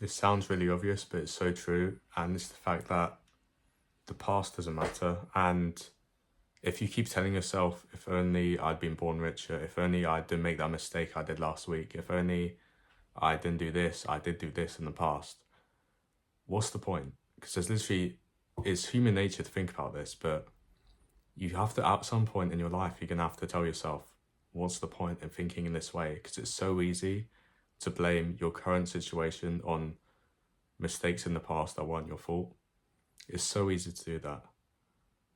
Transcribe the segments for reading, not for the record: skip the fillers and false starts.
This sounds really obvious, but it's so true. And it's the fact that the past doesn't matter. And if you keep telling yourself, if only I'd been born richer, if only I didn't make that mistake I did last week, if only I didn't do this, I did do this in the past, what's the point? Because there's literally, it's human nature to think about this, but you have to, at some point in your life, you're going to have to tell yourself, what's the point in thinking in this way? Because it's so easy to blame your current situation on mistakes in the past that weren't your fault. It's so easy to do that.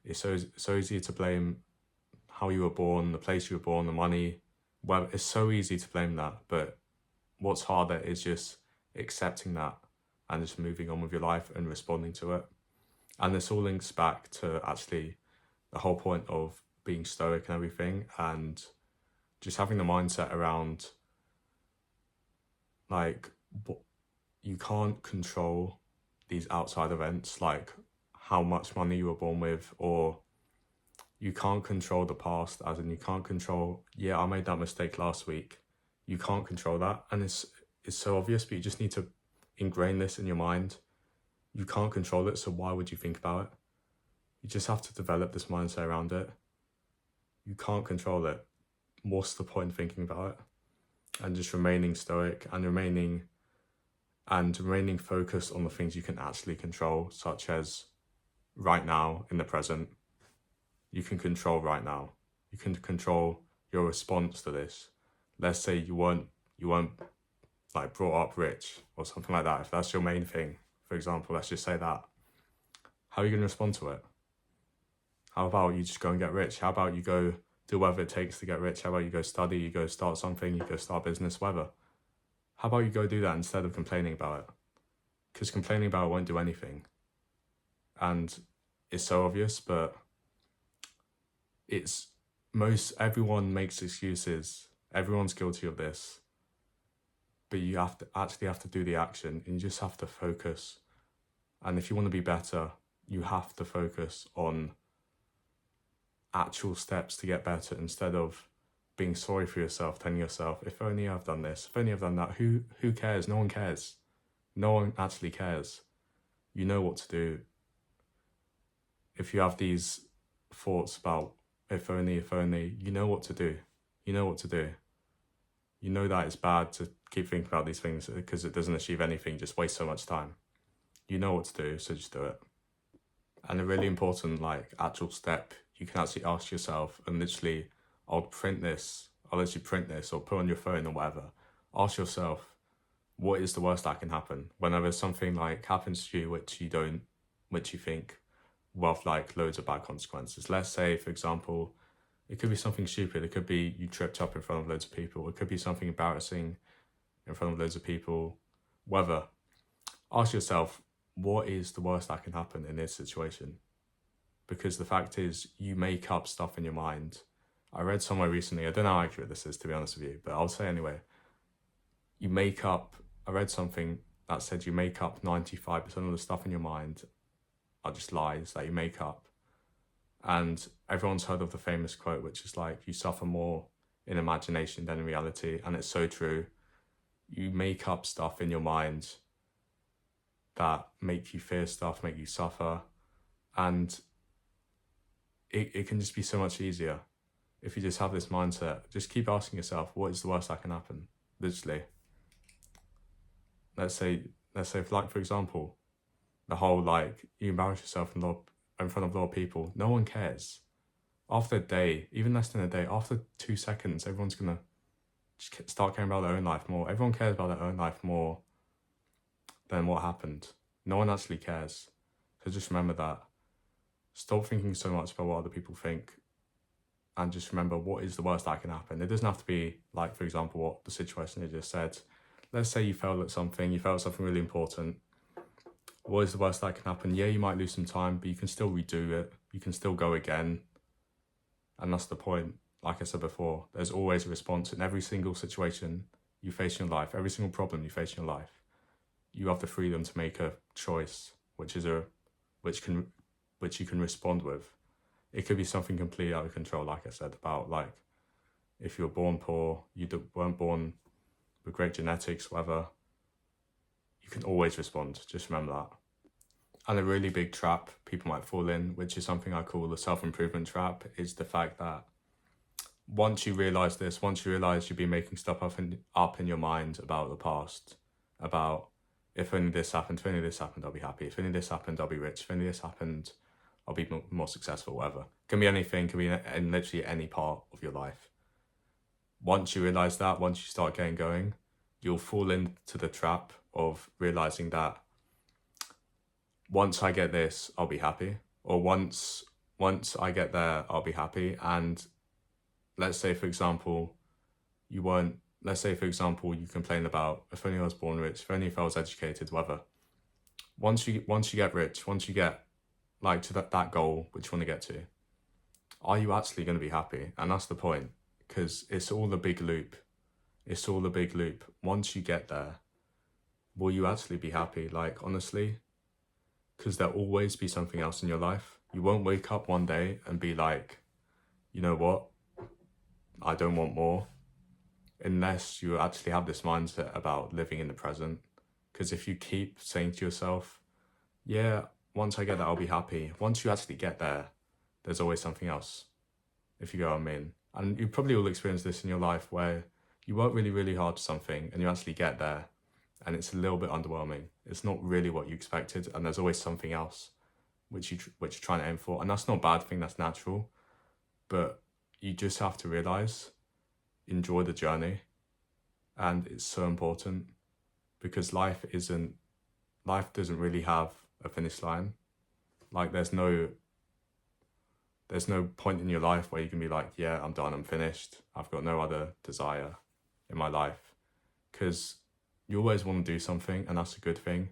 It's so easy to blame how you were born, the place you were born, the money. Well, it's so easy to blame that, but what's harder is just accepting that and just moving on with your life and responding to it. And this all links back to actually the whole point of being stoic and everything, and just having the mindset around like you can't control these outside events, like how much money you were born with, or you can't control the past, as in you can't control, yeah, I made that mistake last week. You can't control that. And it's so obvious, but you just need to ingrain this in your mind. You can't control it, so why would you think about it? You just have to develop this mindset around it. You can't control it. What's the point in thinking about it? And just remaining stoic and remaining focused on the things you can actually control, such as right now in the present. You can control right now. You can control your response to this. Let's say you weren't like brought up rich or something like that. If that's your main thing, for example, let's just say that. How are you going to respond to it? How about you just go and get rich? How about you go do whatever it takes to get rich? How about you go study, you go start something, you go start a business, whatever. How about you go do that instead of complaining about it? Because complaining about it won't do anything. And it's so obvious, but everyone makes excuses. Everyone's guilty of this. But you have to do the action, and you just have to focus. And if you want to be better, you have to focus on actual steps to get better instead of being sorry for yourself, telling yourself, if only I've done this, if only I've done that. Who cares? No one cares. No one actually cares. You know what to do. If you have these thoughts about if only, you know what to do. You know what to do. You know that it's bad to keep thinking about these things because it doesn't achieve anything, just waste so much time. You know what to do, so just do it. And a really important actual step you can actually ask yourself, and literally I'll print this or put on your phone or whatever. Ask yourself, what is the worst that can happen? Whenever something happens to you which you think will have loads of bad consequences. Let's say, for example, it could be something stupid. It could be you tripped up in front of loads of people. It could be something embarrassing in front of loads of people. Whatever. Ask yourself, what is the worst that can happen in this situation? Because the fact is, you make up stuff in your mind. I read somewhere recently, I don't know how accurate this is, to be honest with you, but I'll say anyway. I read something that said you make up 95% of the stuff in your mind are just lies that you make up. And everyone's heard of the famous quote, which is you suffer more in imagination than in reality. And it's so true. You make up stuff in your mind that make you fear stuff, make you suffer. And it can just be so much easier if you just have this mindset. Just keep asking yourself, what is the worst that can happen? Literally. Let's say for example, the whole you embarrass yourself in front of a lot of people. No one cares. After a day, even less than a day, after 2 seconds, everyone's gonna just start caring about their own life more. Everyone cares about their own life more than what happened. No one actually cares. So just remember that. Stop thinking so much about what other people think, and just remember, what is the worst that can happen? It doesn't have to be for example, what the situation I just said. Let's say you failed at something, really important. What is the worst that can happen? Yeah, you might lose some time, but you can still redo it. You can still go again. And that's the point. Like I said before, there's always a response in every single situation you face in your life, every single problem you face in your life. You have the freedom to make a choice, which you can respond with. It could be something completely out of control, like I said, about if you're born poor, you weren't born with great genetics, whatever. can always respond. Just remember that. And a really big trap people might fall in, which is something I call the self-improvement trap, is the fact that once you realise this, once you realise you've been making stuff up in your mind about the past, about if only this happened, I'll be happy. If only this happened, I'll be rich. If only this happened, I'll be more successful, whatever. It can be anything, can be in literally any part of your life. Once you realise that, once you start getting going, you'll fall into the trap of realising that once I get this, I'll be happy. Or once I get there, I'll be happy. And let's say, for example, you complain about, if only I was born rich, if only if I was educated, whatever. Once you get rich, once you get like to that goal which you want to get to, are you actually going to be happy? And that's the point, because it's all a big loop. It's all a big loop. Once you get there, will you actually be happy? Like, honestly, because there'll always be something else in your life. You won't wake up one day and be like, you know what, I don't want more, unless you actually have this mindset about living in the present. Because if you keep saying to yourself, yeah, once I get there, I'll be happy. Once you actually get there, there's always something else, if you get what I mean. And you probably all experience this in your life where you work really, really hard for something and you actually get there and it's a little bit underwhelming. It's not really what you expected, and there's always something else which you're trying to aim for. And that's not a bad thing, that's natural. But you just have to realise, enjoy the journey. And it's so important, because life doesn't really have a finish line. Like, there's no point in your life where you can be like, yeah, I'm done, I'm finished, I've got no other desire in my life. Because you always want to do something, and that's a good thing.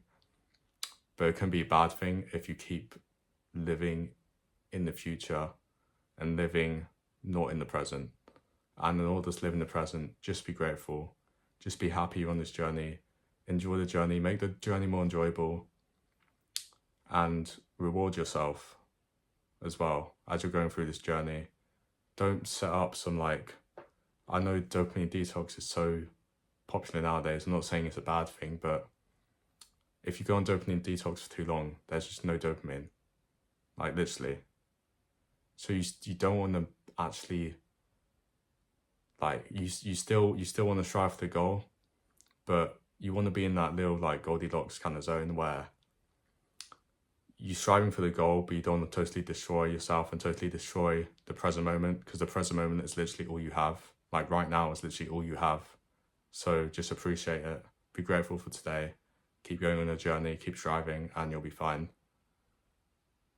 But it can be a bad thing if you keep living in the future and living not in the present. And in order to live in the present, just be grateful. Just be happy you're on this journey. Enjoy the journey, make the journey more enjoyable, and reward yourself as well as you're going through this journey. Don't set up some, like, I know dopamine detox is so popular nowadays. I'm not saying it's a bad thing, but if you go on dopamine detox for too long, there's just no dopamine, like, literally. So you don't want to actually, like, you still want to strive for the goal, but you want to be in that little, like, Goldilocks kind of zone where you're striving for the goal, but you don't want to totally destroy yourself and totally destroy the present moment, because the present moment is literally all you have. Like, right now is literally all you have. So just appreciate it. Be grateful for today. Keep going on a journey, keep striving, and you'll be fine.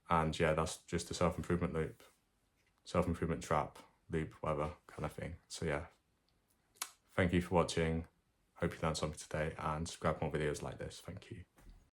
And yeah, that's just a self-improvement loop. Self-improvement trap, loop, whatever kind of thing. So yeah, thank you for watching. Hope you learned something today, and subscribe for more videos like this. Thank you.